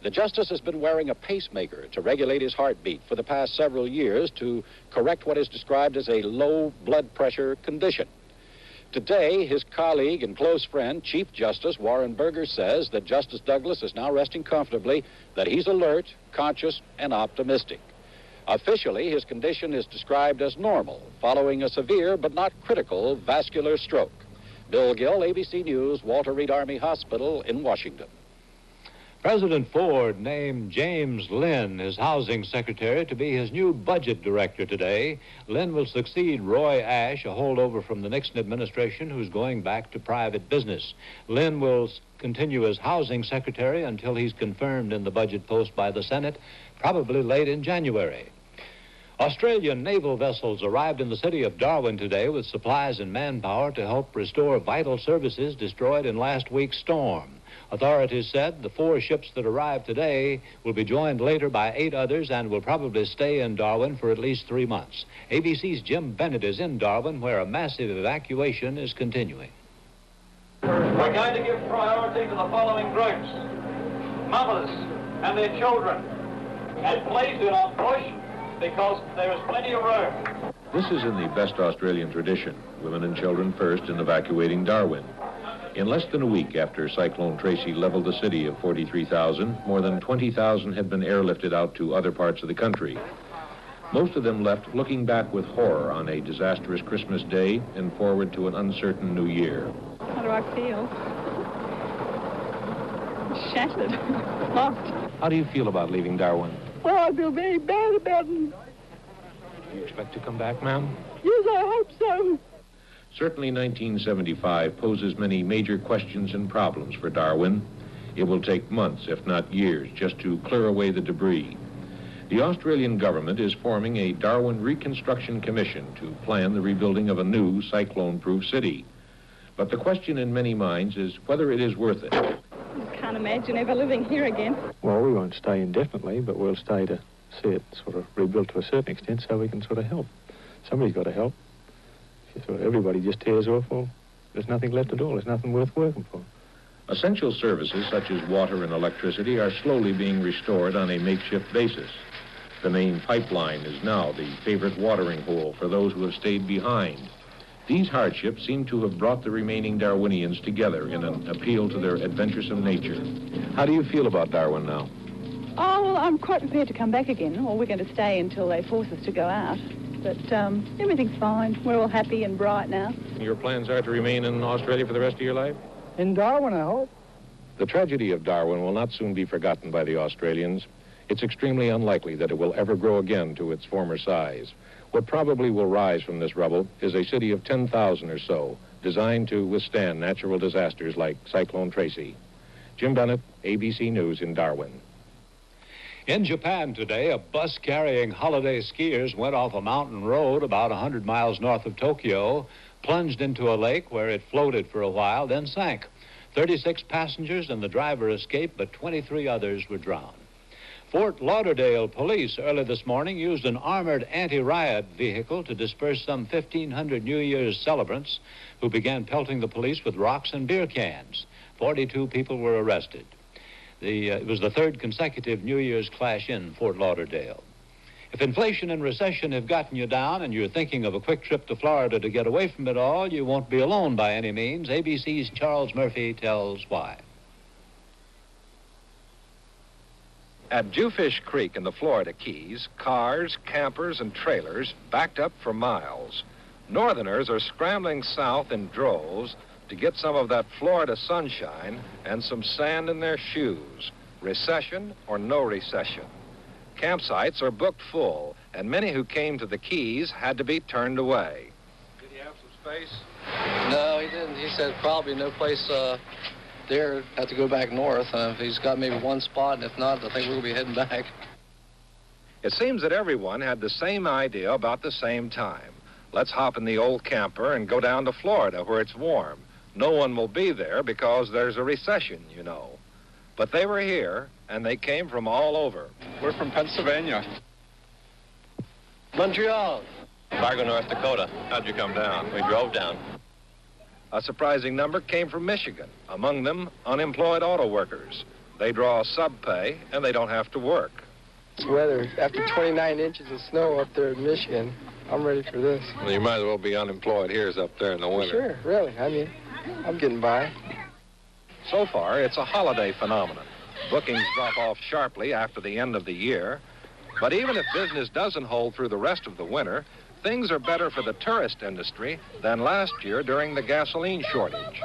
The justice has been wearing a pacemaker to regulate his heartbeat for the past several years to correct what is described as a low blood pressure condition. Today, his colleague and close friend, Chief Justice Warren Burger, says that Justice Douglas is now resting comfortably, that he's alert, conscious, and optimistic. Officially, his condition is described as normal, following a severe but not critical vascular stroke. Bill Gill, ABC News, Walter Reed Army Hospital in Washington. President Ford named James Lynn, his housing secretary, to be his new budget director today. Lynn will succeed Roy Ash, a holdover from the Nixon administration who's going back to private business. Lynn will continue as housing secretary until he's confirmed in the budget post by the Senate, probably late in January. Australian naval vessels arrived in the city of Darwin today with supplies and manpower to help restore vital services destroyed in last week's storm. Authorities said the 4 ships that arrived today will be joined later by 8 others and will probably stay in Darwin for at least 3 months. ABC's Jim Bennett is in Darwin, where a massive evacuation is continuing. We're going to give priority to the following groups: mothers and their children. And please do not push, because there is plenty of room. This is in the best Australian tradition, women and children first in evacuating Darwin. In less than a week after Cyclone Tracy leveled the city of 43,000, more than 20,000 had been airlifted out to other parts of the country. Most of them left looking back with horror on a disastrous Christmas Day and forward to an uncertain New Year. How do I feel? shattered, lost. How do you feel about leaving Darwin? Well, I feel very bad about it. Do you expect to come back, ma'am? Yes, I hope so. Certainly 1975 poses many major questions and problems for Darwin. It will take months, if not years, just to clear away the debris. The Australian government is forming a Darwin Reconstruction Commission to plan the rebuilding of a new cyclone-proof city. But the question in many minds is whether it is worth it. I can't imagine ever living here again. Well, we won't stay indefinitely, but we'll stay to see it sort of rebuilt to a certain extent so we can sort of help. Somebody's got to help. If sort of everybody just tears off, well, there's nothing left at all. There's nothing worth working for. Essential services such as water and electricity are slowly being restored on a makeshift basis. The main pipeline is now the favorite watering hole for those who have stayed behind. These hardships seem to have brought the remaining Darwinians together in an appeal to their adventuresome nature. How do you feel about Darwin now? Oh, well, I'm quite prepared to come back again, or we're going to stay until they force us to go out. But everything's fine. We're all happy and bright now. Your plans are to remain in Australia for the rest of your life? In Darwin, I hope. The tragedy of Darwin will not soon be forgotten by the Australians. It's extremely unlikely that it will ever grow again to its former size. What probably will rise from this rubble is a city of 10,000 or so, designed to withstand natural disasters like Cyclone Tracy. Jim Bennett, ABC News in Darwin. In Japan today, a bus carrying holiday skiers went off a mountain road about 100 miles north of Tokyo, plunged into a lake where it floated for a while, then sank. 36 passengers and the driver escaped, but 23 others were drowned. Fort Lauderdale police early this morning used an armored anti-riot vehicle to disperse some 1,500 New Year's celebrants who began pelting the police with rocks and beer cans. 42 people were arrested. It was the third consecutive New Year's clash in Fort Lauderdale. If inflation and recession have gotten you down and you're thinking of a quick trip to Florida to get away from it all, you won't be alone by any means. ABC's Charles Murphy tells why. At Jewfish Creek in the Florida Keys, cars, campers, and trailers backed up for miles. Northerners are scrambling south in droves to get some of that Florida sunshine and some sand in their shoes. Recession or no recession. Campsites are booked full, and many who came to the Keys had to be turned away. Did he have some space? No, he didn't. He said probably no place there. Have to go back north. He's got maybe one spot, and if not, I think we'll be heading back. It seems that everyone had the same idea about the same time. Let's hop in the old camper and go down to Florida where it's warm. No one will be there because there's a recession, you know. But they were here, and they came from all over. We're from Pennsylvania. Montreal. Fargo, North Dakota. How'd you come down? We drove down. A surprising number came from Michigan. Among them, unemployed auto workers. They draw sub-pay, and they don't have to work. This weather, after 29 inches of snow up there in Michigan, I'm ready for this. Well, you might as well be unemployed here as up there in the winter. Sure, really. I mean, I'm getting by. So far, it's a holiday phenomenon. Bookings drop off sharply after the end of the year. But even if business doesn't hold through the rest of the winter, things are better for the tourist industry than last year during the gasoline shortage.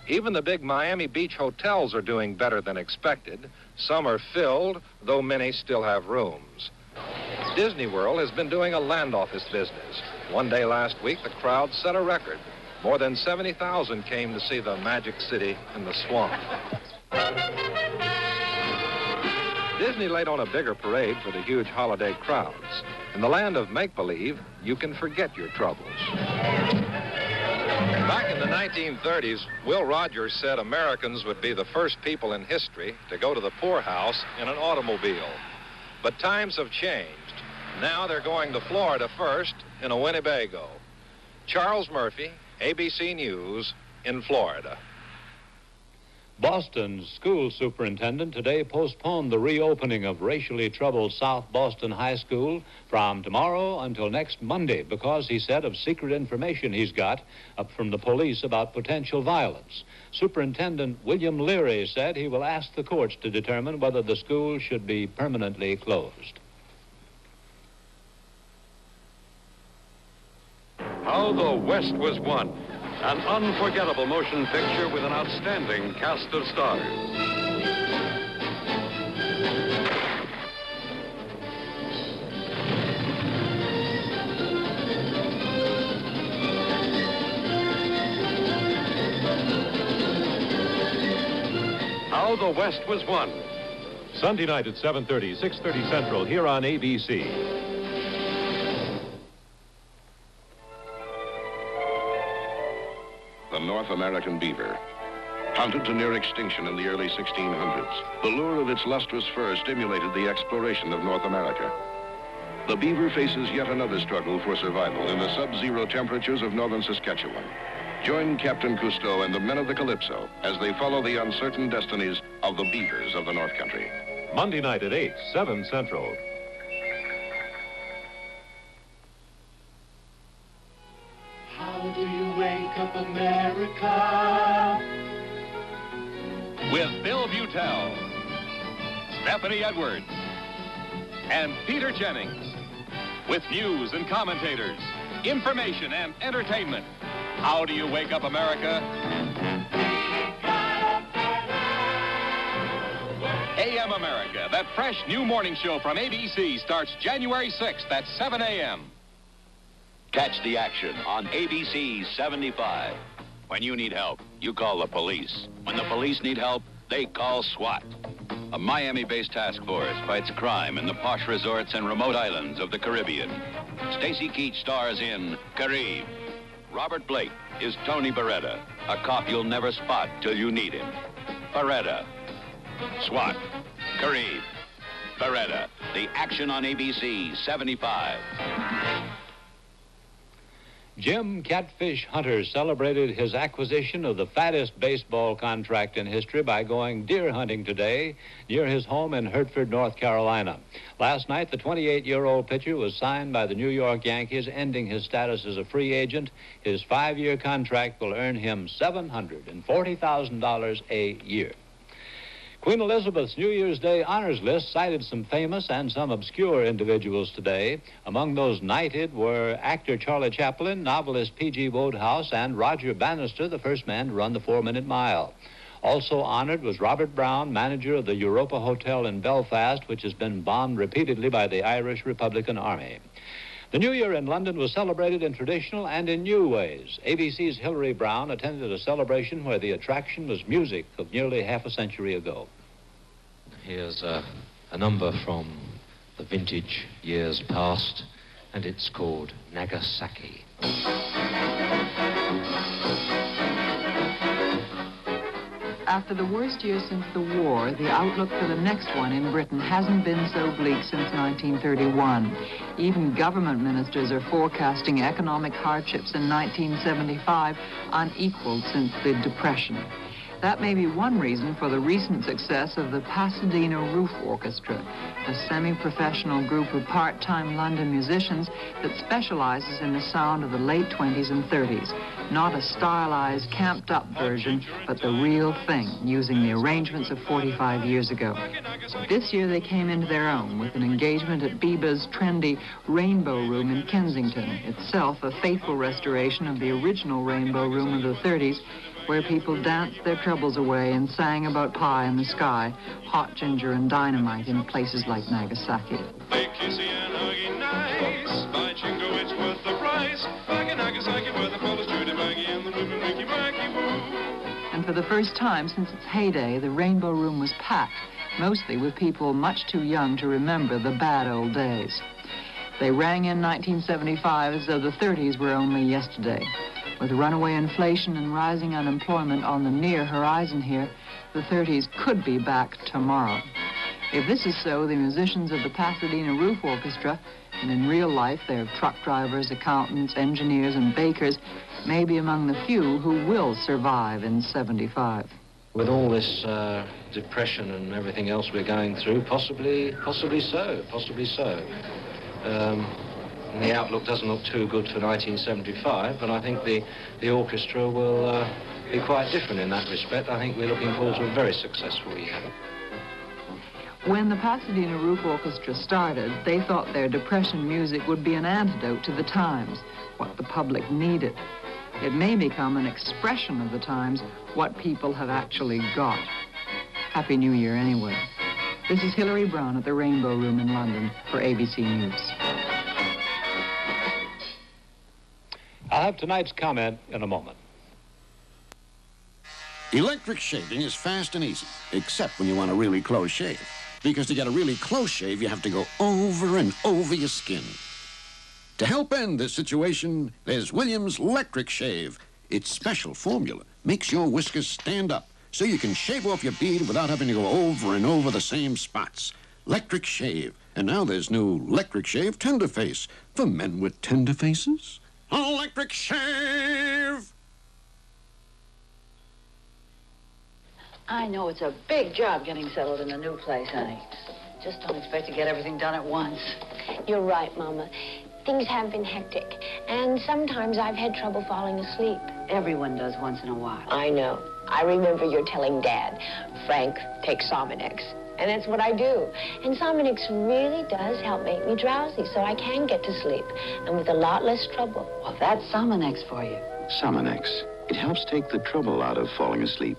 Even the big Miami Beach hotels are doing better than expected. Some are filled, though many still have rooms. Disney World has been doing a land office business. One day last week, the crowd set a record. More than 70,000 came to see the Magic City in the swamp. Disney laid on a bigger parade for the huge holiday crowds. In the land of make-believe, you can forget your troubles. Back in the 1930s, Will Rogers said Americans would be the first people in history to go to the poorhouse in an automobile. But times have changed. Now they're going to Florida first in a Winnebago. Charles Murphy, ABC News, in Florida. Boston's school superintendent today postponed the reopening of racially troubled South Boston High School from tomorrow until next Monday because, he said, of secret information he's got up from the police about potential violence. Superintendent William Leary said he will ask the courts to determine whether the school should be permanently closed. How the West Was Won, an unforgettable motion picture with an outstanding cast of stars. How the West Was Won. Sunday night at 7:30, 6:30 Central, here on ABC. The North American beaver. Hunted to near extinction in the early 1600s, the lure of its lustrous fur stimulated the exploration of North America. The beaver faces yet another struggle for survival in the sub-zero temperatures of northern Saskatchewan. Join Captain Cousteau and the men of the Calypso as they follow the uncertain destinies of the beavers of the North Country. Monday night at 8, 7 Central. How do you wake up America? With Bill Butel, Stephanie Edwards, and Peter Jennings. With news and commentators, information and entertainment. How do you wake up America? AM America, that fresh new morning show from ABC, starts January 6th at 7 a.m. Catch the action on ABC 75. When you need help, you call the police. When the police need help, they call SWAT. A Miami-based task force fights crime in the posh resorts and remote islands of the Caribbean. Stacy Keach stars in Caribe. Robert Blake is Tony Beretta, a cop you'll never spot till you need him. Beretta. SWAT. Caribe. Beretta. The action on ABC 75. Jim Catfish Hunter celebrated his acquisition of the fattest baseball contract in history by going deer hunting today near his home in Hertford, North Carolina. Last night, the 28-year-old pitcher was signed by the New York Yankees, ending his status as a free agent. His 5-year contract will earn him $740,000 a year. Queen Elizabeth's New Year's Day honors list cited some famous and some obscure individuals today. Among those knighted were actor Charlie Chaplin, novelist P.G. Wodehouse, and Roger Bannister, the first man to run the 4-minute mile. Also honored was Robert Brown, manager of the Europa Hotel in Belfast, which has been bombed repeatedly by the Irish Republican Army. The New Year in London was celebrated in traditional and in new ways. ABC's Hillary Brown attended a celebration where the attraction was music of nearly half a century ago. Here's a number from the vintage years past, and it's called Nagasaki. After the worst year since the war, the outlook for the next one in Britain hasn't been so bleak since 1931. Even government ministers are forecasting economic hardships in 1975 unequaled since the Depression. That may be one reason for the recent success of the Pasadena Roof Orchestra, a semi-professional group of part-time London musicians that specializes in the sound of the late 20s and 30s. Not a stylized, camped-up version, but the real thing, using the arrangements of 45 years ago. This year they came into their own with an engagement at Biba's trendy Rainbow Room in Kensington, itself a faithful restoration of the original Rainbow Room of the 30s, where people danced their troubles away and sang about pie in the sky, hot ginger and dynamite in places like Nagasaki. They kissy and huggy nice. By Jingo, it's worth the price. Back in Nagasaki, where the fellas Judy Baggy and the moving Ricky Wacky Woo. And for the first time since its heyday, the Rainbow Room was packed, mostly with people much too young to remember the bad old days. They rang in 1975 as though the 30s were only yesterday. With runaway inflation and rising unemployment on the near horizon here, the 30s could be back tomorrow. If this is so, the musicians of the Pasadena Roof Orchestra, and in real life they're truck drivers, accountants, engineers, and bakers, may be among the few who will survive in 75. With all this depression and everything else we're going through, possibly so. The outlook doesn't look too good for 1975, but I think the orchestra will be quite different in that respect. I think we're looking forward to a very successful year. When the Pasadena Roof Orchestra started, they thought their depression music would be an antidote to the times, what the public needed. It may become an expression of the times, what people have actually got. Happy New Year anyway. This is Hillary Brown at the Rainbow Room in London for ABC News. I'll have tonight's comment in a moment. Electric shaving is fast and easy, except when you want a really close shave. Because to get a really close shave, you have to go over and over your skin. To help end this situation, there's Williams Electric Shave. Its special formula makes your whiskers stand up so you can shave off your beard without having to go over and over the same spots. Electric Shave. And now there's new Electric Shave Tender Face for men with tender faces. Electric Shave! I know it's a big job getting settled in a new place, honey. Just don't expect to get everything done at once. You're right, Mama. Things have been hectic, and sometimes I've had trouble falling asleep. Everyone does once in a while. I know. I remember you're telling Dad, Frank, take Sominex. And that's what I do. And Sominex really does help make me drowsy, so I can get to sleep, and with a lot less trouble. Well, that's Sominex for you. Sominex. It helps take the trouble out of falling asleep.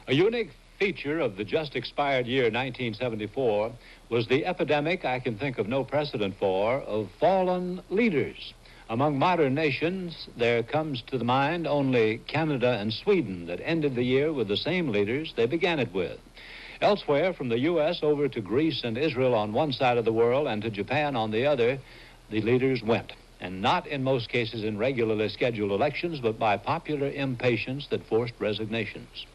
A unique feature of the just expired year 1974 was the epidemic I can think of no precedent for of fallen leaders. Among modern nations, there comes to the mind only Canada and Sweden that ended the year with the same leaders they began it with. Elsewhere, from the U.S. over to Greece and Israel on one side of the world and to Japan on the other, the leaders went. And not in most cases in regularly scheduled elections, but by popular impatience that forced resignations.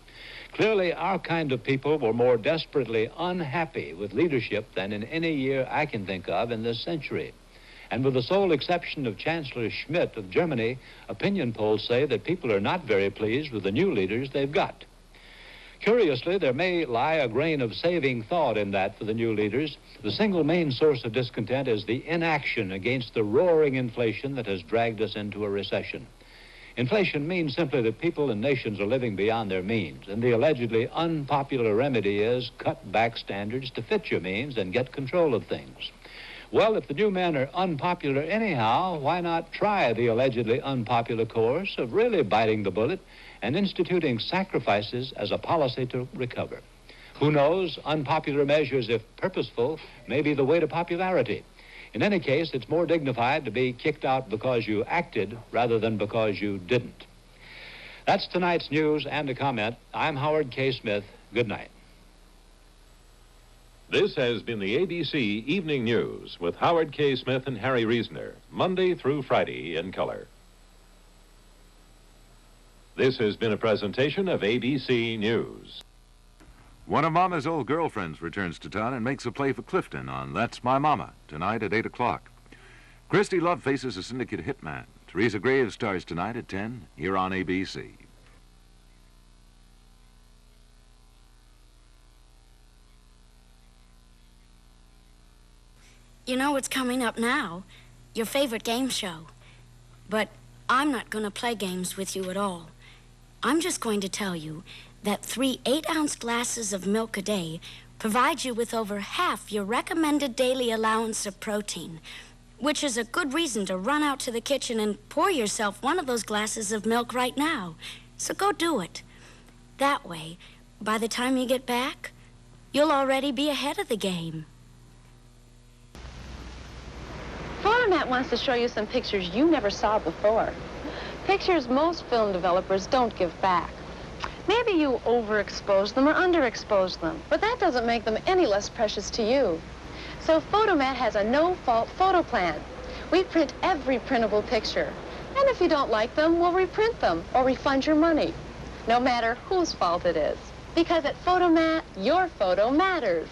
Clearly, our kind of people were more desperately unhappy with leadership than in any year I can think of in this century. And with the sole exception of Chancellor Schmidt of Germany, opinion polls say that people are not very pleased with the new leaders they've got. Curiously, there may lie a grain of saving thought in that for the new leaders. The single main source of discontent is the inaction against the roaring inflation that has dragged us into a recession. Inflation means simply that people and nations are living beyond their means, and the allegedly unpopular remedy is cut back standards to fit your means and get control of things. Well, if the new men are unpopular anyhow, why not try the allegedly unpopular course of really biting the bullet and instituting sacrifices as a policy to recover? Who knows, unpopular measures, if purposeful, may be the way to popularity. In any case, it's more dignified to be kicked out because you acted rather than because you didn't. That's tonight's news and a comment. I'm Howard K. Smith. Good night. This has been the ABC Evening News with Howard K. Smith and Harry Reasoner, Monday through Friday in color. This has been a presentation of ABC News. One of Mama's old girlfriends returns to town and makes a play for Clifton on That's My Mama, tonight at 8 o'clock. Christy Love faces a syndicate hitman. Teresa Graves stars tonight at 10 here on ABC. You know what's coming up now? Your favorite game show. But I'm not going to play games with you at all. I'm just going to tell you that 3 8-ounce glasses of milk a day provide you with over half your recommended daily allowance of protein, which is a good reason to run out to the kitchen and pour yourself one of those glasses of milk right now. So go do it. That way, by the time you get back, you'll already be ahead of the game. Photomat wants to show you some pictures you never saw before. Pictures most film developers don't give back. Maybe you overexpose them or underexpose them, but that doesn't make them any less precious to you. So Photomat has a no-fault photo plan. We print every printable picture. And if you don't like them, we'll reprint them or refund your money, no matter whose fault it is. Because at Photomat, your photo matters.